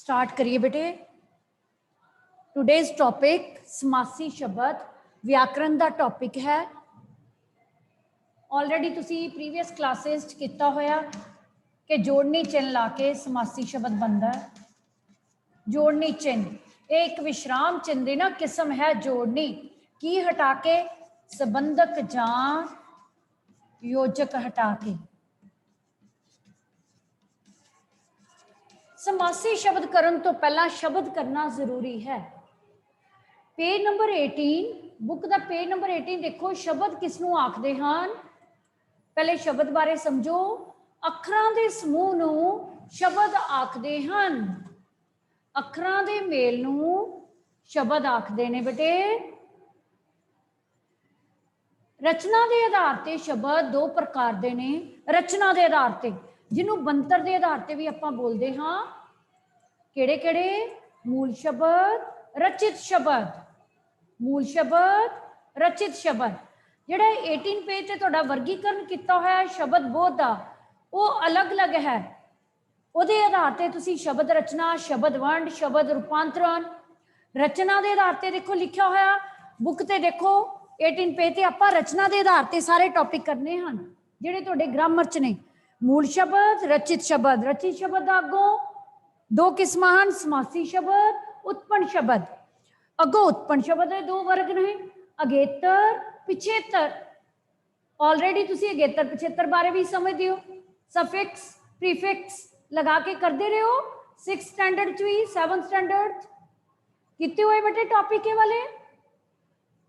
Start करिए बेटे। Today's topic समासी शब्द व्याकरण का टॉपिक है। ऑलरेडी तुसी प्रीवियस क्लासेस किया होया कि जोड़नी चिन्ह ला के समासी शब्द बनता है। जोड़नी चिन्ह एक विश्राम चिन्ह की ना किस्म है। जोड़नी की हटा के संबंधक जा योजक हटा के। समासी शब्द करन तो पहला शब्द करना जरूरी है। पेज नंबर 18 बुक का पेज नंबर 18 देखो। शब्द किसनों आखदे हन? पहले शब्द बारे समझो। अखरां दे समूह नूं शब्द आखदे हन। अखरां दे मेल नूं शब्द आखदे ने बेटे। रचना के आधार पर शब्द दो प्रकार के ने। रचना के आधार पर जिन्हों बनतर के आधार पर भी आप बोलते हाँ। केड़े केड़े? मूल शब्द, रचित शब्द। मूल शब्द, रचित शब्द। जिहड़ा 18 पेज से तुहाडा वर्गीकरण किया होया शब्द बोध का वो अलग अलग है। उहदे आधार पर तुसीं शब्द रचना, शब्द वंड, शब्द रूपांतरण। रचना के आधार पर देखो लिखा होया बुक ते देखो 18 पेज से आप रचना के आधार पर सारे टॉपिक करने हैं जिहड़े तुहाडे ग्रामर च ने। मूल शब्द, रचित शब्द। रचित शब्द अगों दो किस्म हैं, समासी शब्द, उत्पन्न शब्द। अगों उत्पन्न शब्द के दो वर्ग ने, अगेतर, पिछेतर। ऑलरेडी तुसी अगेतर पिछेतर बारे भी समझते हो। सफिक्स प्रीफिक्स लगा के करते रहे हो। 6th स्टैंडर्ड भी 7th स्टैंडर्ड किते हुए बेटे टॉपिक ये वाले।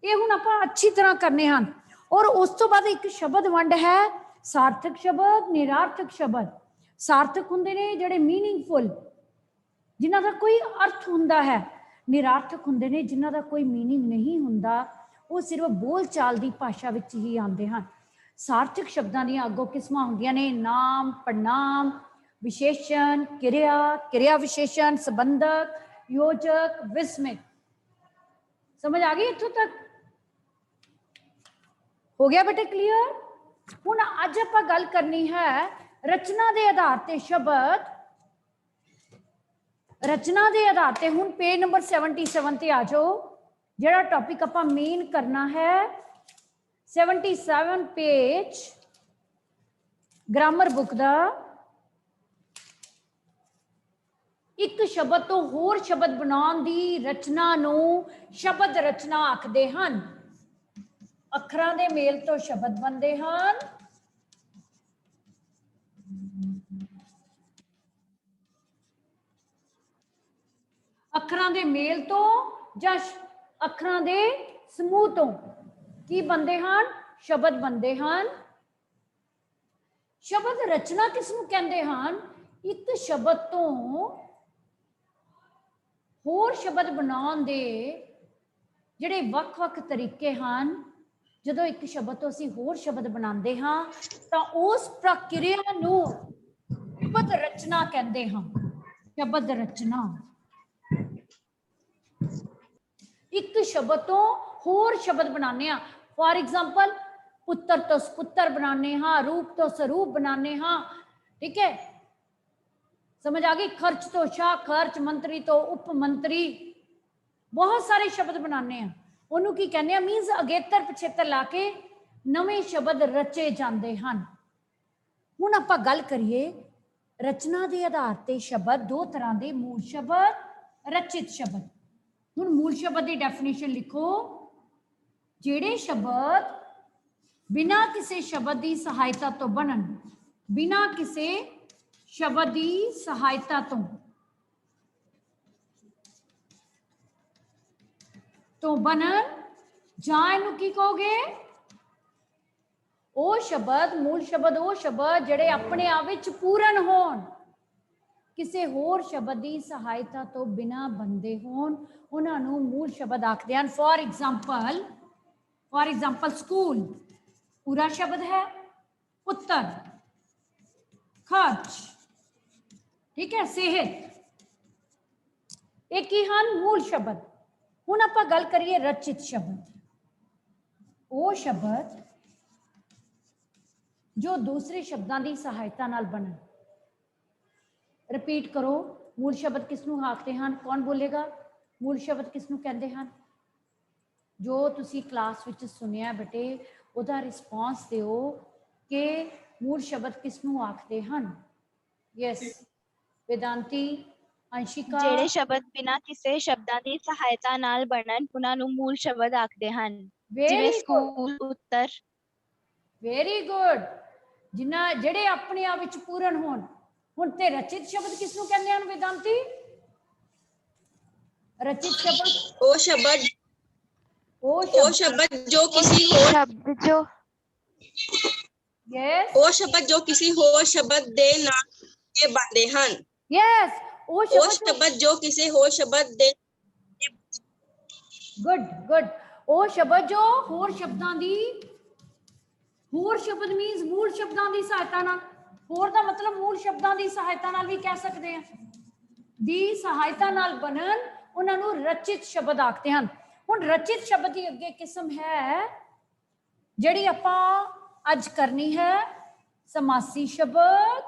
ये हुण आपां अच्छी तरह करने हैं। और उस तो बाद एक शब्द वंड है सार्थक शब्द, निरार्थक शब्द। सार्थक हुंदे ने जिहड़े मीनिंगफुल जिन्हां दा कोई अर्थ हुंदा है। निरार्थक हुंदे ने जिन्हां दा कोई मीनिंग नहीं हुंदा। वो सिर्फ बोल चाल की भाषा विच ही आते हैं। सार्थक शब्दां दी अगों किस्मां हुंदियां ने नाम, पड़नाम, विशेषण, क्रिया, क्रिया विशेषण, संबंधक, योजक, विस्मय। समझ आ गई इत्थों तक? हो गया बेटे क्लियर? हुण अज आपां गल करनी है रचना के आधार पर शब्द। रचना के आधार पर हुण पेज नंबर 77 ते आ जाओ। जिहड़ा टॉपिक आपां मेन करना है 77 पेज ग्रामर बुक दा। एक शब्द तो होर शब्द बनाउण दी रचना नूं शब्द रचना आखदे हन। अखरां दे मेल तो शब्द बनते हैं। अखरां दे मेल तो जां अखरां दे समूह तो की बनते हैं? शब्द बनते हैं। शब्द रचना किसनूं कहंदे हैं? एक शब्द तो होर शब्द बनाउण दे जिहड़े वख-वख तरीके हैं। जदों एक शब्द तो असीं होर शब्द बनाते हाँ तो उस प्रक्रिया नूं शब्द रचना कहते हैं। शब्द रचना एक शब्द तो होर शब्द बनाने हाँ। फॉर एग्जाम्पल पुत्र तो सपुत्र बनाने हाँ, रूप तो स्वरूप बनाने हाँ। ठीक है, समझ आ गई? खर्च तो शाह खर्च, मंत्री तो उप मंत्री। बहुत सारे शब्द बनाने हैं। उन्होंने की कहने मीनस अगेतर पिछेतर ला के नवे शब्द रचे जाते हैं। हुण आपां गल करिए रचना के आधार पर शब्द दो तरह के, मूल शब्द, रचित शब्द। हुण मूल शब्द की डेफिनेशन लिखो। जिहड़े शब्द बिना किसी शब्द की सहायता तो बनन, बिना किसी शब्द की सहायता तो बनन जां इहनूं की कहोगे? वो शब्द मूल शब्द वो शब्द जिहड़े अपने आप विच पूर्ण होण, किसी होर शब्द की सहायता तो बिना बनते होण, उन्हां नूं मूल शब्द आखदे हन। फॉर एग्जाम्पल स्कूल पूरा शब्द है। पुत्र, खर्च, ठीक है, सेहत, एक ही हन मूल शब्द। हुण आपां गल करिए रचित शब्द। वो शब्द जो दूसरे शब्दों की सहायता नाल बनन। रिपीट करो, मूल शब्द किसनू आखते हैं? कौन बोलेगा मूल शब्द किसनू कहते हैं? जो तुसी क्लास विच सुनिया बेटे उहदा रिस्पॉन्स दिओ कि मूल शब्द किसनू आखते हैं। यस वेदांती, अंशिका। ਜਿਹੜੇ ਸ਼ਬਦ ਬਿਨਾਂ ਕਿਸੇ ਸ਼ਬਦਾਂ ਦੀ ਸਹਾਇਤਾ ਨਾਲ ਬਣਨ ਉਹਨਾਂ ਨੂੰ ਮੂਲ ਸ਼ਬਦ ਆਖਦੇ ਹਨ, ਜਿਵੇਂ वेरी गुड, ਸਕੂਲ, ਉੱਤਰ। Very good. जिन्ना ਜਿਹੜੇ ਆਪਣੇ ਆਪ ਵਿੱਚ ਪੂਰਨ ਹੋਣ। ਹੁਣ ਤੇ ਰਚਿਤ ਸ਼ਬਦ ਕਿਸਨੂੰ ਕਹਿੰਦੇ ਹਨ वेदांती? रचित शब्द ਉਹ ਸ਼ਬਦ ਜੋ ਕਿਸੇ ਹੋਰ ਸ਼ਬਦ ਜੋ यस ਉਹ ਸ਼ਬਦ ਜੋ ਕਿਸੇ ਹੋਰ ਸ਼ਬਦ ਦੇ ਨਾਲ ਕੇ ਬਣਦੇ ਹਨ। यस ਉਹ ਉਹ ਸ਼ਬਦ ਸ਼ਬਦ ਜੋ ਕਿਸੇ ਹੋਰ ਸ਼ਬਦ ਦੇ गुड गुड ਉਹ ਸ਼ਬਦ ਜੋ ਹੋਰ ਸ਼ਬਦਾਂ ਦੀ ਹੋਰ ਸ਼ਬਦ ਮੀਨਸ ਮੂਲ ਸ਼ਬਦਾਂ ਦੀ ਸਹਾਇਤਾ ਨਾਲ ਹੋਰ ਦਾ ਮਤਲਬ ਮੂਲ ਸ਼ਬਦਾਂ ਦੀ ਸਹਾਇਤਾ ਨਾਲ ਵੀ ਕਹਿ ਸਕਦੇ ਹਾਂ ਦੀ ਸਹਾਇਤਾ ਨਾਲ ਬਣਨ ਉਹਨਾਂ ਨੂੰ ਰਚਿਤ ਸ਼ਬਦ ਆਖਦੇ ਹਨ। ਹੁਣ ਰਚਿਤ ਸ਼ਬਦ ਦੀ ਅੱਗੇ ਕਿਸਮ ਹੈ ਜਿਹੜੀ ਆਪਾਂ ਅੱਜ ਕਰਨੀ ਹੈ समासी शब्द।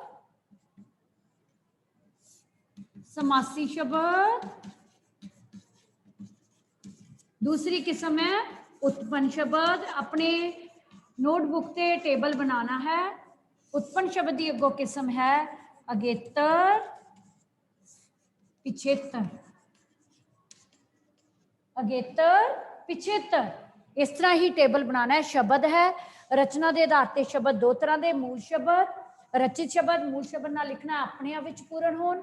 समासी शब्द दूसरी किस्म है उत्पन्न शब्द। अपने नोटबुक ते टेबल बनाना है। उत्पन्न शब्द की अगो किस्म है अगेतर पिछेतर। अगेतर पिछेतर इस तरह ही टेबल बनाना है। शब्द है रचना के आधार पर शब्द दो तरह के मूल शब्द रचित शब्द मूल शब्द ना लिखना अपने आप विच पूर्ण होण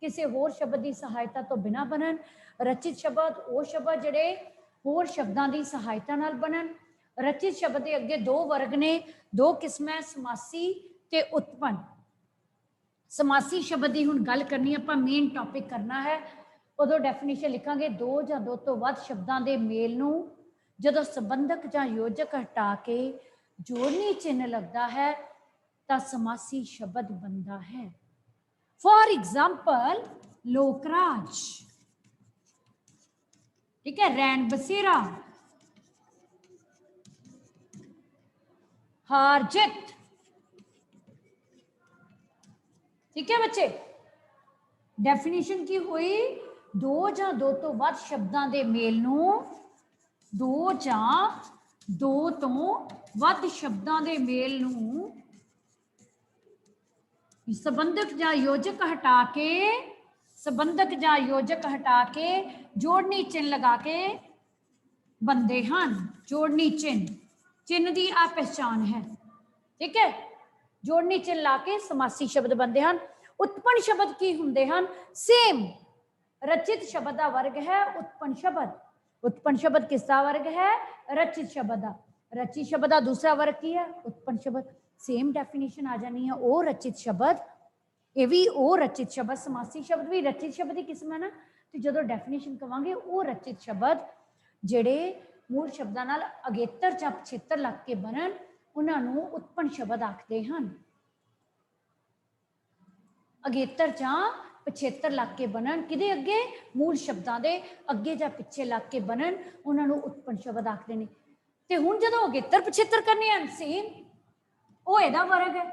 किसी होर शब्द की सहायता तो बिना बनन। रचित शब्द वो शब्द जिहड़े होर शब्दां की सहायता नाल बनन। रचित शब्द के अगे दो वर्ग ने दो किस्मां समासी ते उत्पन्न। समासी शब्द की हुण गल करनी आपां मेन टॉपिक करना है उदों डेफिनेशन लिखांगे दो या दो तो वध शब्दां दे मेल नूं जदों संबंधक जां योजक हटा के जोड़नी चिन्ह लगता है तो समासी शब्द बनता है। फॉर एग्जाम्पल लोकराज, ठीक है, रैन बसेरा, हार जित, ठीक है बच्चे। डेफिनेशन की हुई दो या दो तो वध शब्दां दे मेल नूं दो या दो तो वध शब्दां दे मेल नूं संबंधक या योजक हटा के संबंधक या योजक हटा के जोड़नी चिन्ह लगा के बनते हैं। जोड़नी चिन्ह चिन्ह की आ पहचान है, ठीक है। जोड़नी चिन्ह ला के समासी शब्द बनते हैं। उत्पन्न शब्द की होंगे हैं सेम रचित शब्द का वर्ग है उत्पन्न शब्द। उत्पन्न शब्द किसका वर्ग है? रचित शब्द का। रचित शब्द का दूसरा वर्ग की है उत्पन्न शब्द। सेम डेफिनेशन आ जानी है ओ रचित शब्द ये भी ओ रचित शब्द। समासी शब्द भी रचित शब्द की किस्म है ना। तो जो डेफिनेशन कहांगे ओ रचित शब्द जिहड़े मूल शब्दां नाल अगेतर जां पिछेतर लग के बनन उन्होंने उत्पन्न शब्द आखते हैं। अगेतर जां पिछेतर लग के बनन किदे अगे? मूल शब्दां दे अगे जां पिछे लग के बनन उन्होंने उत्पन्न शब्द आखते हैं। तो हुण जदों अगेतर पिछेतर करने हैं सेम वो इहदा वर्ग है।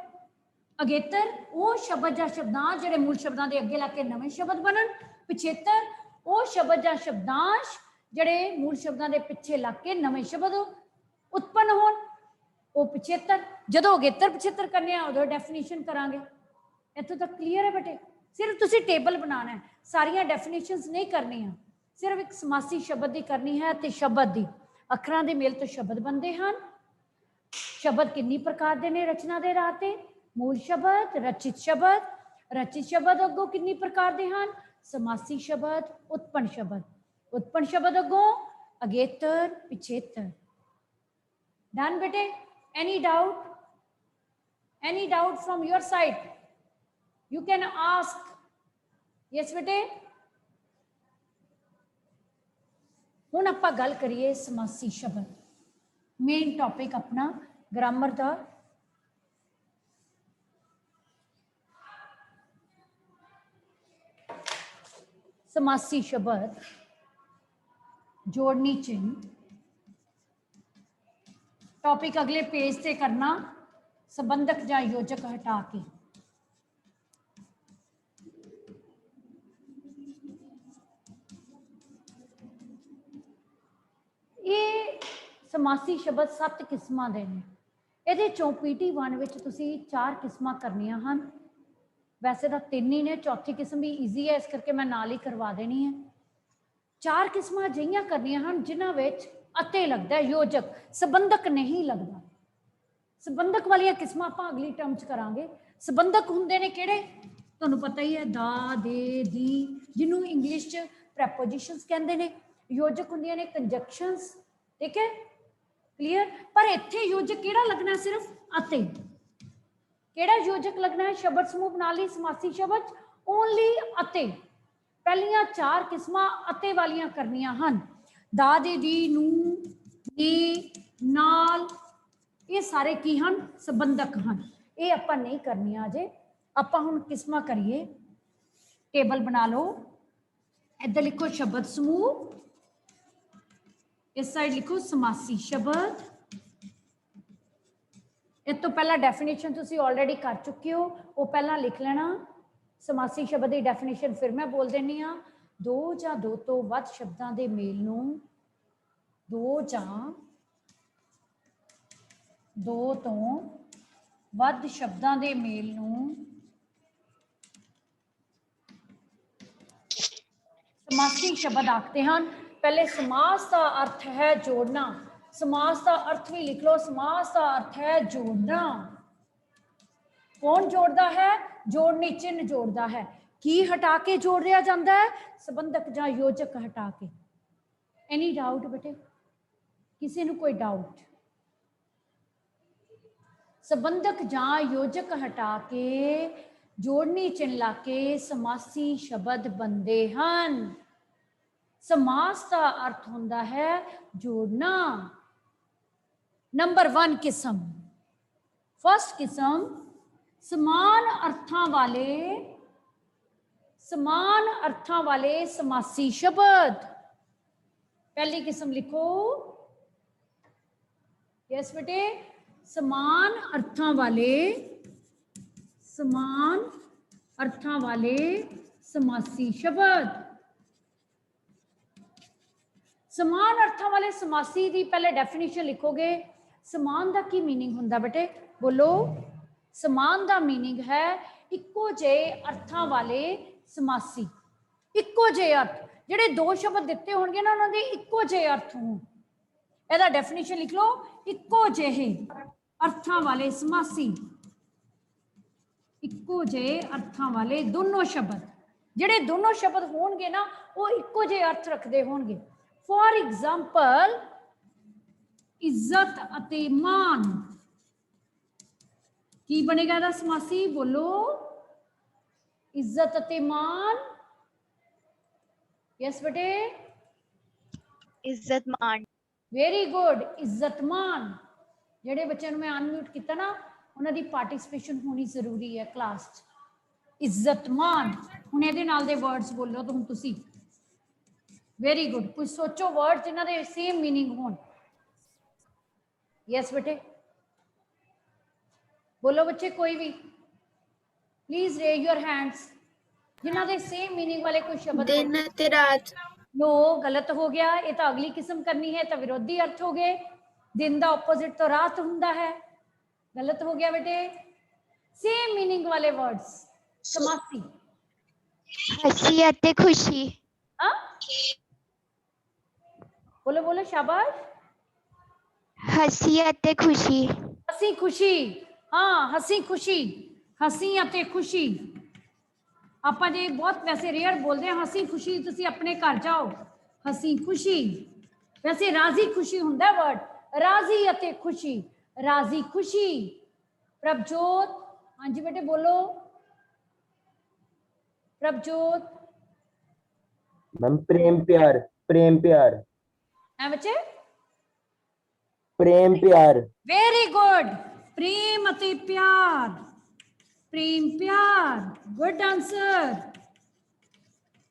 अगेतर वो शब्द या शब्दांश जिहड़े मूल शब्दां दे अगे लग के नवे शब्द बनन। पिछेतर वो शब्द या शब्दांश जिहड़े मूल शब्दां दे पिछे लग के नवे शब्द उत्पन्न होण वो पिछेतर। जदों अगेतर पिछेतर करने हैं उदों डेफिनेशन करांगे। इत्थों तक क्लीयर है बेटे? सिर्फ तुसी टेबल बनाना है, सारियां डेफिनेशंस नहीं करनियां, सिर्फ एक समासी शब्द की करनी है ते शब्द की अखरां दे मेल तो शब्द बनते हैं। शब्द कितनी प्रकार के ने रचना के आधार पर? मूल शब्द, रचित शब्द। रचित शब्द अगों कितनी प्रकार के हैं? समासी शब्द, उत्पन्न शब्द। उत्पन्न शब्द अगों अगेतर पिछेतर। डन बेटे? Any doubt? Any doubt from your side? You can ask. Yes बेटे। हुण आपां गल करिए समासी शब्द। मेन टॉपिक अपना ग्रामर का। समासी शब्द जोड़नी चिन्ह टॉपिक अगले पेज से करना संबंधक या योजक हटा के। समासी शब्द 7 किस्मां दे ने। ਇਹਦੇ ਚੋਂ PT1 ਵਿੱਚ ਤੁਸੀਂ 4 ਕਿਸਮਾਂ ਕਰਨੀਆਂ ਹਨ। ਵੈਸੇ ਤਾਂ 3 ਹੀ ਨੇ, ਚੌਥੀ ਕਿਸਮ ਵੀ ਈਜ਼ੀ ਹੈ, ਇਸ ਕਰਕੇ ਮੈਂ ਨਾਲ ਹੀ ਕਰਵਾ ਦੇਣੀ ਹੈ। 4 ਕਿਸਮਾਂ ਅਜਿਹੀਆਂ ਕਰਨੀਆਂ ਹਨ ਜਿਨ੍ਹਾਂ ਵਿੱਚ ਅਤੇ ਲੱਗਦਾ, ਯੋਜਕ, ਸੰਬੰਧਕ ਨਹੀਂ ਲੱਗਦਾ। ਸੰਬੰਧਕ ਵਾਲੀਆਂ ਕਿਸਮਾਂ ਆਪਾਂ ਅਗਲੀ ਟਰਮ 'ਚ ਕਰਾਂਗੇ। ਸੰਬੰਧਕ ਹੁੰਦੇ ਨੇ ਕਿਹੜੇ, ਤੁਹਾਨੂੰ ਪਤਾ ਹੀ ਹੈ, ਦਾ, ਦੇ, ਦੀ, ਜਿਹਨੂੰ ਇੰਗਲਿਸ਼ 'ਚ ਪ੍ਰੈਪੋਜੀਸ਼ਨਸ ਕਹਿੰਦੇ ਨੇ। ਯੋਜਕ ਹੁੰਦੀਆਂ ਨੇ ਕੰਜੰਕਸ਼ਨਸ, ਠੀਕ ਹੈ, ਕਲੀਅਰ। ਪਰ ਇੱਥੇ ਯੋਜਕ ਕਿਹੜਾ ਲੱਗਣਾ, ਸਿਰਫ ਅਤੇ। ਕਿਹੜਾ ਯੋਜਕ ਲੱਗਣਾ ਹੈ ਸ਼ਬਦ ਸਮੂਹ ਬਣਾ ਲਈ ਸਮਾਸੀ ਸ਼ਬਦ, ਓਨਲੀ ਅਤੇ। ਪਹਿਲੀਆਂ 4 ਕਿਸਮਾਂ ਅਤੇ ਵਾਲੀਆਂ ਕਰਨੀਆਂ ਹਨ। ਦਾ, ਦੇ, ਦੀ, ਨੂੰ, ਦੀ, ਨਾਲ, ਇਹ ਸਾਰੇ ਕੀ ਹਨ, ਸੰਬੰਧਕ ਹਨ। ਇਹ ਆਪਾਂ ਨਹੀਂ ਕਰਨੀਆਂ ਅਜੇ, ਆਪਾਂ ਹੁਣ ਕਿਸਮਾਂ ਕਰੀਏ। ਟੇਬਲ ਬਣਾ ਲਓ, ਇੱਧਰ ਲਿਖੋ ਸ਼ਬਦ ਸਮੂਹ, ਇਸ ਸਾਈਡ ਲਿਖੋ ਸਮਾਸੀ ਸ਼ਬਦ। ਇਸ ਤੋਂ ਪਹਿਲਾਂ ਡੈਫੀਨੇਸ਼ਨ ਤੁਸੀਂ ਆਲਰੇਡੀ ਕਰ ਚੁੱਕੇ ਹੋ, ਉਹ ਪਹਿਲਾਂ ਲਿਖ ਲੈਣਾ। ਸਮਾਸੀ ਸ਼ਬਦ ਦੀ ਡੈਫੀਨੇਸ਼ਨ ਫਿਰ ਮੈਂ ਬੋਲ ਦਿੰਦੀ ਹਾਂ। 2 ਜਾਂ 2 ਤੋਂ ਵੱਧ ਸ਼ਬਦਾਂ ਦੇ ਮੇਲ ਨੂੰ, 2 ਜਾਂ 2 ਤੋਂ ਵੱਧ ਸ਼ਬਦਾਂ ਦੇ ਮੇਲ ਨੂੰ ਸਮਾਸੀ ਸ਼ਬਦ ਆਖਦੇ ਹਨ। ਪਹਿਲੇ ਸਮਾਸ ਦਾ ਅਰਥ ਹੈ ਜੋੜਨਾ। ਸਮਾਸ ਦਾ ਅਰਥ ਵੀ ਲਿਖ ਲਓ, ਸਮਾਸ ਦਾ ਅਰਥ ਹੈ ਜੋੜਨਾ। ਕੌਣ ਜੋੜਦਾ ਹੈ, ਜੋੜਨੀ ਚਿੰਨ੍ਹ ਜੋੜਦਾ ਹੈ। ਕੀ ਹਟਾ ਕੇ ਜੋੜਿਆ ਜਾਂਦਾ ਹੈ, ਸੰਬੰਧਕ ਜਾਂ ਯੋਜਕ ਹਟਾ ਕੇ। ਐਨੀ ਡਾਊਟ ਬੇਟੇ, ਕਿਸੇ ਨੂੰ ਕੋਈ ਡਾਊਟ? ਸੰਬੰਧਕ ਜਾਂ ਯੋਜਕ ਹਟਾ ਕੇ ਜੋੜਨੀ ਚਿੰਨ੍ਹ ਲਾ ਕੇ ਸਮਾਸੀ ਸ਼ਬਦ ਬਣਦੇ ਹਨ। ਸਮਾਸ ਦਾ ਅਰਥ ਹੁੰਦਾ ਹੈ ਜੋੜਨਾ। ਨੰਬਰ 1 ਕਿਸਮ, ਫਸਟ ਕਿਸਮ, ਸਮਾਨ ਅਰਥਾਂ ਵਾਲੇ ਸਮਾਸੀ ਸ਼ਬਦ। पहली किस्म लिखो, यस बेटे, समान अर्थां वाले समासी शब्द। समान अर्थां वाले समासी दी पहले डेफिनेशन लिखोगे। समान दा की मीनिंग हुंदा बेटे, बोलो। समान दा मीनिंग है इक्को जे अर्थां वाले समासी। इक्को जे अर्थ, ਜਿਹੜੇ 2 ਸ਼ਬਦ ਦਿੱਤੇ ਹੋਣਗੇ ਨਾ, ਉਹਨਾਂ ਦੇ ਇੱਕੋ ਜਿਹੇ ਅਰਥ ਹੋਣ। ਇਹਦਾ ਡੈਫੀਨੇਸ਼ਨ ਲਿਖ ਲਓ, ਇੱਕੋ ਜਿਹੇ ਅਰਥਾਂ ਵਾਲੇ ਸਮਾਸੀ। ਇੱਕੋ ਜਿਹੇ ਅਰਥਾਂ ਵਾਲੇ ਦੋਨੋਂ ਸ਼ਬਦ, ਜਿਹੜੇ ਦੋਨੋਂ ਸ਼ਬਦ ਹੋਣਗੇ ਨਾ, ਉਹ ਇੱਕੋ ਜਿਹੇ ਅਰਥ ਰੱਖਦੇ ਹੋਣਗੇ। ਫॉर ਐਗਜ਼ਾਮਪਲ, ਇੱਜ਼ਤ ਅਤੇ ਮਾਨ। ਕੀ ਬਣੇਗਾ ਇਹਦਾ ਸਮਾਸੀ, ਬੋਲੋ। ਇੱਜ਼ਤ ਅਤੇ ਮਾਨ। यस बेटे, इज्जतमान। Very good, इज्जतमान। जेडे बच्चों मैं अनम्यूट किया ना, उन्होंने पार्टिसिपेशन होनी जरूरी है क्लास च। इज्जतमान, हुण इहदे नाल दे वर्ड्स बोलो तुसी। वेरी गुड, कुछ सोचो वर्ड जिन्हां दे सेम मीनिंग होण। यस बेटे, बोलो बच्चे, कोई भी प्लीज रेज योर हैंड्स जिन्हां दे सेम मीनिंग वाले कोई शब्द। दिन ते रात। नो, गलत हो गया। ये तो अगली किस्म करनी है, तो विरोधी अर्थ हो गए। दिन का ऑपोजिट तो रात हुंदा है। गलत हो गया बेटे। सेम मीनिंग वाले वर्ड्स समासी। हंसी अते खुशी। हाँ, बोलो बोलो, शाबाश। हंसी अते खुशी। हसी खुशी, हाँ, हसी खुशी, हसी अते खुशी। ਆਪਾਂ ਜੇ ਬਹੁਤ ਵੈਸੇ ਰੇਅਰ ਬੋਲਦੇ ਹਾਂ ਹਸੀ ਖੁਸ਼ੀ, ਤੁਸੀਂ ਆਪਣੇ ਘਰ ਜਾਓ, ਹਸੀ ਖੁਸ਼ੀ। ਵੈਸੇ ਰਾਜ਼ੀ ਖੁਸ਼ੀ ਹੁੰਦਾ ਵਰਡ, ਰਾਜ਼ੀ ਅਤੇ ਖੁਸ਼ੀ, ਰਾਜ਼ੀ ਖੁਸ਼ੀ। ਪ੍ਰਭਜੋਤ, ਹਾਂਜੀ ਬੇਟੇ ਬੋਲੋ। ਪ੍ਰਭਜੋਤ। मैम प्रेम प्यार, प्रेम प्यार। है बच्चे, प्रेम प्यार। वेरी गुड, प्रेम ਅਤੇ प्यार, प्रेम प्यार, गुड आंसर,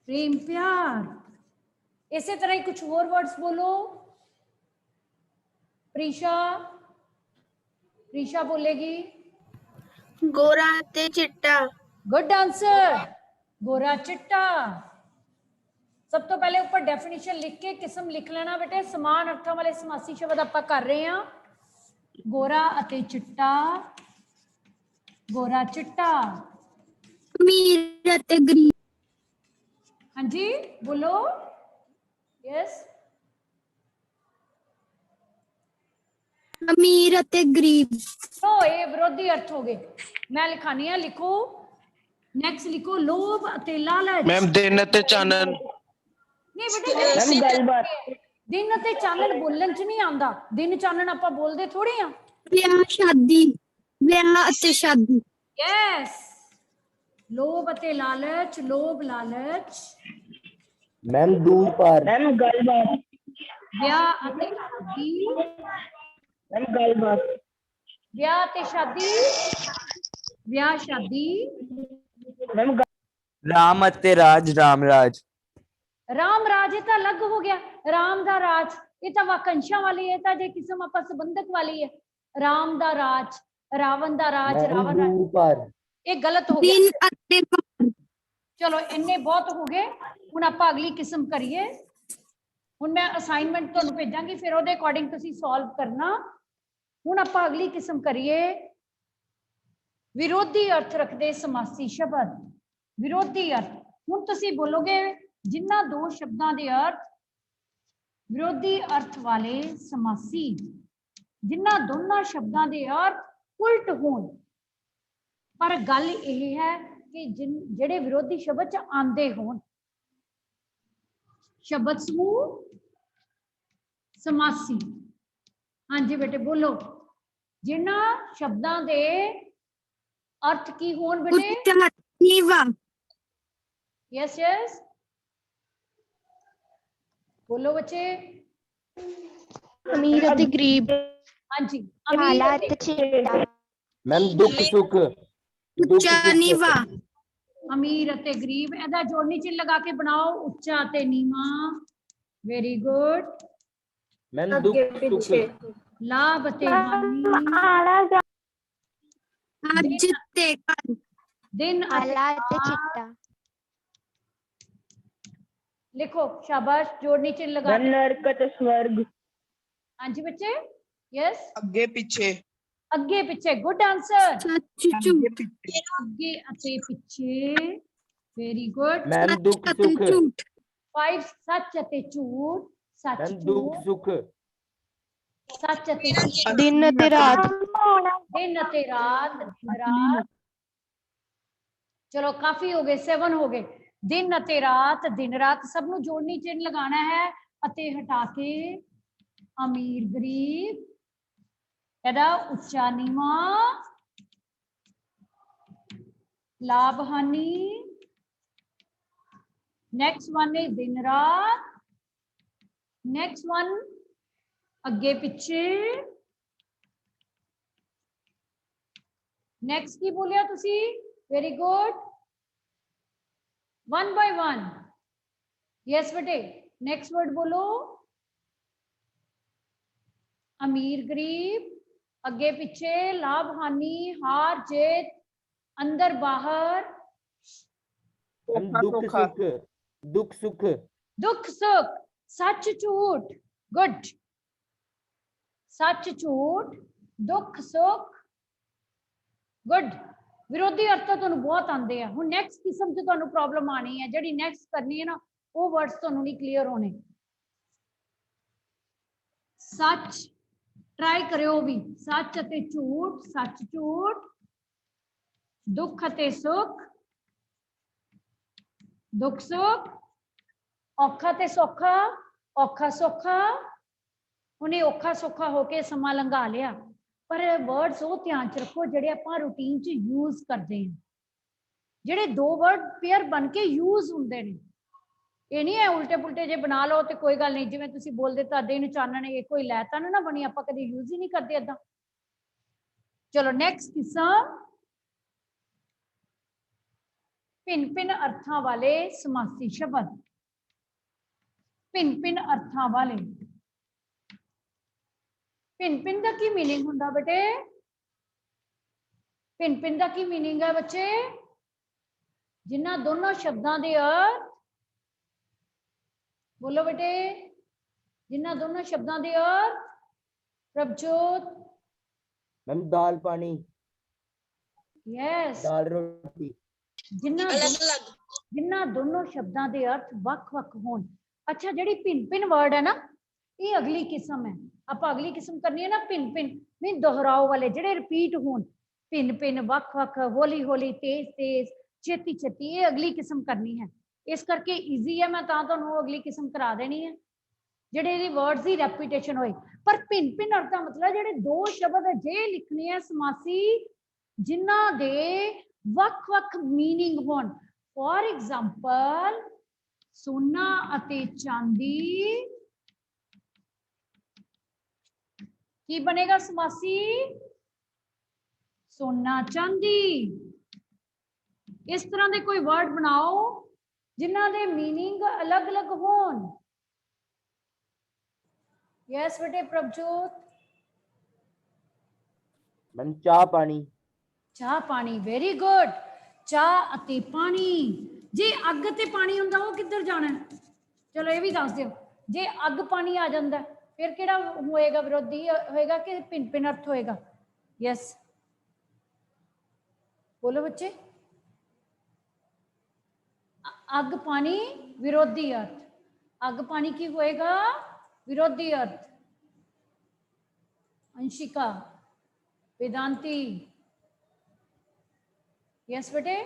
प्रेम प्यार। इसी तरह ही कुछ और वर्ड्स बोलो। प्रीशा, प्रीशा बोलेगी। गोरा ते चिट्टा। गुड आंसर, गोरा चिट्टा। सब तो पहले ऊपर डेफिनेशन लिख के किस्म लिख लेना बेटे। समान अर्थां वाले समासी शब्द आपां कर रहे हैं। गोरा अते चिट्टा, गोरा चिट्टा। अमीर अते गरीब, हाँ जी बोलो। यस, अमीर अते गरीब, तो ये विरोधी अर्थ हो गए। मैं लिखानी है, लिखो नेक्स्ट लिखो लोभ अते लालच। मैम दिन ते चानन। नहीं बेटे गलबात दिन अते चानन बोलन च नहीं आंदा। दिन चानन आपां बोलदे थोड़ी आ। ब्याह शादी, ब्याह अते शादी, यस, लोभ अते लालच, लोभ लालच। मैम दूर पार मैम गलबात ब्याह अते शादी, मैम गलबात ब्याह अते शादी, ब्याह शादी। मैम राम अते राज, राम राज। राम राज ये तो अलग हो गया। राम दा राज ये तो वाकंशा वाली है, तो जे किस्म आपा संबंधक वाली है। राम दा राज, रावण दा राज, मैम रावण राज। दूर पार ये गलत हो गया। दिन अते पार, चलो इन्ने बहुत हो गए। हुण आपां अगली किस्म करिए। हुण मैं असाइनमेंट तुहानूं भेजांगी, फिर ਉਹਦੇ अकॉर्डिंग तुसीं सॉल्व करना। हुण आपां अगली किस्म करिए। विरोधी अर्थ रखदे समासी शब्द। विरोधी अर्थ हुण तुसीं बोलोगे जिन्हां दो शब्दां दे अर्थ विरोधी अर्थ वाले समासी, जिन्हां दोनों शब्दां दे अर्थ उल्ट होण। पर गल यह है कि ਜਿਹੜੇ विरोधी शब्द च आंदे होण। शब्द समूह समासी। हाँ जी बेटे बोलो, जिन्हां शब्दां दे अर्थ की होण बेटे। उच्चा नीवा, यस यस बोलो बच्चे। अमीर अते गरीब, हाँ जी, काला अमीर अते चिट्टा, मैम दुख सुख, दुख उच्चा सुख नीवा, अमीर अते गरीब। एदा जोड़नी चिन्ह लगा के बनाओ, उच्चा अते नीवा। Very good. मैम दुख सुख, लाभ अते हानि, आज ते कल, दिन अते काला अते रात। चिट्टा, लिखो शाबाश, जोड़नी चिन्ह लगा के। नरक अते स्वर्ग। हाँ जी बच्चे, यस अगे पीछे। अगे पीछे, गुड आंसर। सच झूठ, अगे अते पीछे, वेरी गुड। मैम सच दुख अते सुख, झूठ, 5 सच अते झूठ, सच मैम दुख झूठ, सुख, सच अते झूठ, दिन अते रात, दिन अते रात, दिन रात। चलो काफी हो गए, 7 हो गए। दिन अते रात, दिन रात, सब नु जोड़नी चिन्ह लगाना है। अते हटा के अमीर गरीब, एदा उच्चा नीवा, लाभ हानि। नेक्स्ट वन है दिन रात। नेक्स्ट वन अगे पिछे। नेक्स्ट की बोलिया तुसी? Very good. 1 by 1। यस बेटे, नेक्स्ट वर्ड बोलो। अमीर गरीब, अगे पिछे, लाभ हानि, हार जीत, अंदर बाहर, मैम दुख सुख, दुख सुख, दुख सुख, सच झूठ, गुड। सच झूठ, दुख सुख, गुड। विरोधी अर्थ तो तुहानू बहुत आंदे हैं। हुण नैक्सट किस्म च तुहानू प्रॉब्लम आनी है, जिहड़ी नैक्सट करनी है ना, वो वर्ड्स तुहानू नहीं क्लीयर होने। सच ट्राई करियो भी, सच अते झूठ, सच झूठ, दुख अते सुख, दुख सुख, औखा ते सौखा, औखा सौखा। उन्हें औखा सौखा होके समा लंघा लिया। पर वर्ड्स वो ध्यान च रखो जिहड़े आपां रूटीन च यूज करते हैं, जिहड़े दो वर्ड पेयर बन के यूज हुंदे ने। ये नहीं है उल्टे पुल्टे जे बना लो तो कोई गल नहीं, जिवें तुसीं बोल दिता दिन चानण, ये कोई लै तां ना बनी, आपां कदे यूज ही नहीं करते इदां। चलो नेक्स्ट किस्म, भिन्न भिन्न अर्थां वाले समासी शब्द। भिन्न भिन्न अर्थां वाले, भिन्न भिन्न का की मीनिंग हुंदा बेटे? भिन्न भिन्न का की मीनिंग है बच्चे? जिन्हां दोनों शब्दां दे अर्थ बोलो बेटे जिन्ना दोनों शब्दां दे अर्थ प्रभजोत मैम दाल पानी यस दाल रोटी जिन्ना दोनों शब्दां दे अर्थ ਵੱਖ-ਵੱਖ ਹੋਣ अच्छा ਜਿਹੜੀ ਭਿੰਨ-ਭਿੰਨ वर्ड है ना ये अगली किस्म है ਆਪਾਂ अगली किस्म करनी है ना ਭਿੰਨ-ਭਿੰਨ नहीं दोहराओ वाले ਜਿਹੜੇ रिपीट होਣ ਭਿੰਨ-ਭਿੰਨ ਵੱਖ-ਵੱਖ ਹੌਲੀ-ਹੌਲੀ ਤੇਜ਼-ਤੇਜ਼ ਛੇਤੀ-ਛੇਤੀ ਇਹ अगली किस्म करनी है ਇਸ ਕਰਕੇ ਈਜ਼ੀ ਹੈ ਮੈਂ ਤਾਂ ਤੁਹਾਨੂੰ ਅਗਲੀ ਕਿਸਮ ਕਰਾ ਦੇਣੀ ਹੈ ਜਿਹੜੇ ਇਹਦੀ ਵਰਡਸ ਦੀ ਰੈਪੀਟੇਸ਼ਨ ਹੋਏ ਪਰ ਭਿੰਨ-ਭਿੰਨ ਅਰਥ ਦਾ ਮਤਲਬ ਜਿਹੜੇ ਦੋ ਸ਼ਬਦ ਜੇ ਲਿਖਣੇ ਆ ਸਮਾਸੀ ਜਿਨ੍ਹਾਂ ਦੇ ਵੱਖ-ਵੱਖ मीनिंग ਹੋਣ ਫॉर एग्जांपल सोना ਅਤੇ ਚਾਂਦੀ ਕੀ ਬਣੇਗਾ ਸਮਾਸੀ सोना चांदी इस तरह ਦੇ ਕੋਈ ਵਰਡ ਬਣਾਓ ਜਿਨ੍ਹਾਂ ਦੇ मीनिंग अलग-अलग ਹੋਣ यस बेटे प्रभजोत मैम चाह पानी ਚਾਹ ਪਾਣੀ वेरी गुड ਚਾਹ ਅਤੇ ਪਾਣੀ ਜੇ ਅੱਗ ਤੇ ਪਾਣੀ ਹੁੰਦਾ ਉਹ ਕਿੱਧਰ ਜਾਣਾ ਚਲੋ ਇਹ ਵੀ ਦੱਸ ਦਿਓ ਜੇ ਅੱਗ ਪਾਣੀ ਆ ਜਾਂਦਾ ਫਿਰ ਕਿਹੜਾ ਹੋਏਗਾ ਵਿਰੋਧੀ ਹੋਏਗਾ ਕਿ ਭਿੰਨ ਭਿੰਨ ਅਰਥ ਹੋਏਗਾ ਯਸ बोलो बच्चे अग पानी विरोधी अर्थ अग पानी की होएगा विरोधी अर्थ अंशिका वेदांती यस बेटे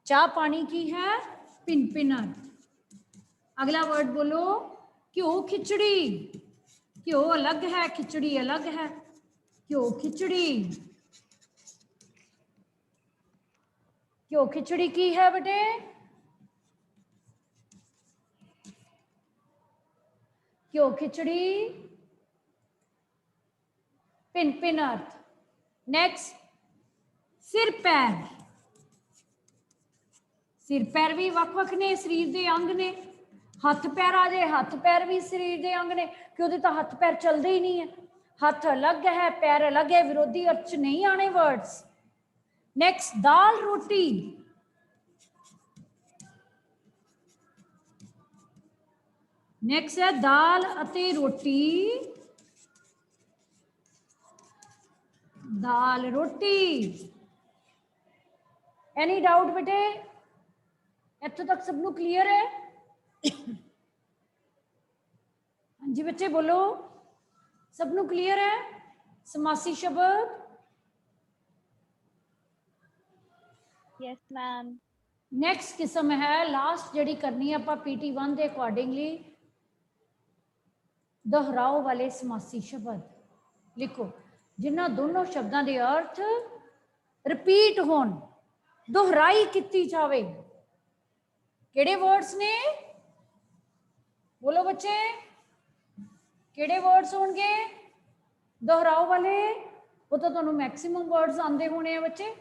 चाह पानी की है भिन्न भिन्न अर्थ अगला वर्ड बोलो घ्यो खिचड़ी घ्यो अलग है खिचड़ी अलग है घ्यो खिचड़ी घ्यो खिचड़ी की है बेटे घ्यो खिचड़ी भिन्न भिन्न अर्थ नेक्स्ट सिर पैर भी वख-वख ने शरीर के अंग ने हथ पैर आ जाए हथ पैर भी शरीर के अंग ने क्योंकि तो हथ पैर चलते ही नहीं है हथ अलग है पैर अलग है विरोधी अर्थ च नहीं आने वर्ड्स नेक्स्ट दाल रोटी नेक्स्ट है दाल अते रोटी दाल रोटी एनी डाउट बेटे इत्थों तक सबनों क्लियर है हाँ जी बच्चे बोलो सबनों क्लियर है समासी शब्द यस मैम नेक्स्ट किस्म है लास्ट जड़ी करनी है आप PT1 के अकॉर्डिंगली दोहराओ वाले समासी शब्द लिखो जिन्हों दोनों शब्दों के अर्थ रिपीट होन दोहराई की जाए केड़े वर्ड्स ने बोलो बच्चे केड़े वर्ड्स होंगे दोहराओ वाले वो तो तुहानू मैक्सिमम वर्ड्स आंदे होने हैं बच्चे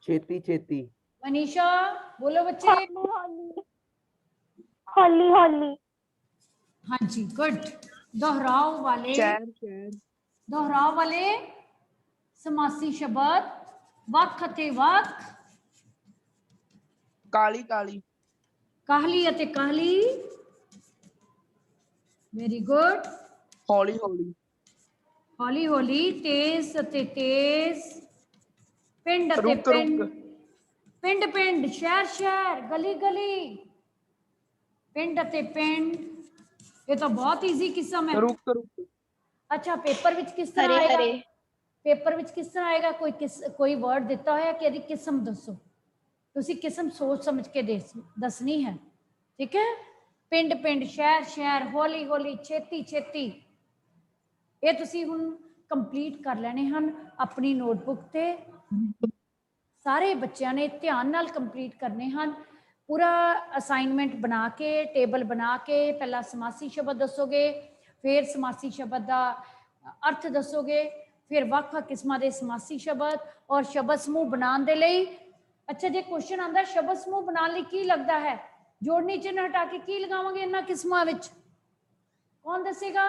छेती छेती मनीषा बोलो बच्चे हॉली हॉली हाँ जी गुड दोहराओ वाले समासी शब्द वख अते वख काली काली काहली अते काहली वेरी गुड हौली हौली हौली हौली तेज अते तेज पिंड अते रुक पिंड रुक पिंड पिंड शहर शहर गली गली पिंड अते पिंड ये तो बहुत इजी किस्म है रुक रुक अच्छा पेपर विच किस तरह हरे आएगा हरे पेपर विच किस तरह आएगा कोई वर्ड दिता है कि यदि किस्म दसो तुसी किस्म सोच समझ के दसनी है ठीक है पिंड पिंड शहर शहर हौली हौली छेती छेती ये तुसी हुण कंप्लीट कर लेने हैं अपनी नोटबुक ते सारे बच्चों ने ध्यान नाल कंप्लीट करने हैं पूरा असाइनमेंट बना के टेबल बना के पहला समासी शब्द दसोगे फिर समासी शब्द का अर्थ दसोगे फिर वक्-वक् किस्मां दे समासी शब्द और शब्द समूह बनाने दे लई अच्छा जे क्वेश्चन आंदा शब्द समूह बनाने लई की लगता है जोड़नी चिन्ह हटा के की लगावांगे इन्हां किस्मां विच कौन दसेगा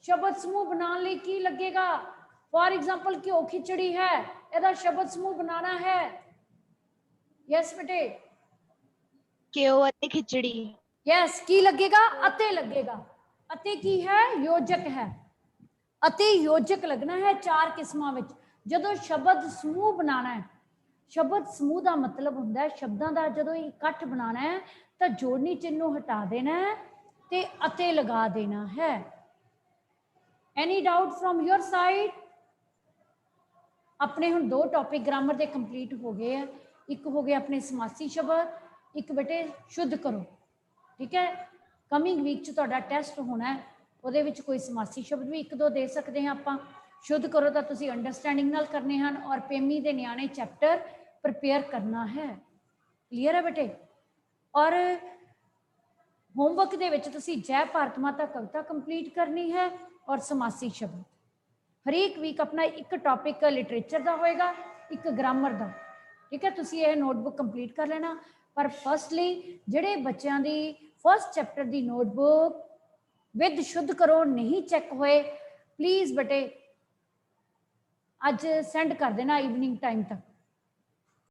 शब्द समूह बनाने लई की लगेगा फॉर एग्जाम्पल घ्यो खिचड़ी है ਇਹਦਾ शब्द समूह बनाना है यस बेटे ਘਿਓ ਅਤੇ ਖਿਚੜੀ। यस की लगेगा अते लगेगा। अते की है योजक है। अते योजक लगना है चार किस्मां विच। जदों शब्द समूह बनाना है, शब्द समूह का मतलब हुंदा है शब्दां दा जदों इकट्ठ बनाना है तो जोड़नी चिन्ह नूं हटा देना है ते अते लगा देना है। Any doubt from your side? अपने हुण दो टॉपिक ग्रामर के कंप्लीट हो गए हैं। एक हो गया अपने समासी शब्द, एक बेटे शुद्ध करो। ठीक है, कमिंग वीक च तुहाडा टेस्ट होना है, ਉਹਦੇ ਵਿੱਚ कोई समासी शब्द भी एक दो दे सकते हैं आपां। शुद्ध करो तो तुसीं अंडरस्टैंडिंग नाल करने हैं और पेमी दे न्याणे चैप्टर प्रिपेयर करना है। क्लीयर है बेटे? और होमवर्क दे विच तुसीं जय भारत माता कविता कंप्लीट करनी है और समासी शब्द। हरेक वीक अपना एक टॉपिक लिटरेचर का होएगा, एक ग्रामर का। ठीक है, तुसीं ये नोटबुक कंप्लीट कर लेना। पर फर्स्टली जिहड़े बच्चों की फर्स्ट चैप्टर की नोटबुक विद शुद्ध करो नहीं चैक होए, प्लीज़ बेटे अज सेंड कर देना इवनिंग टाइम तक।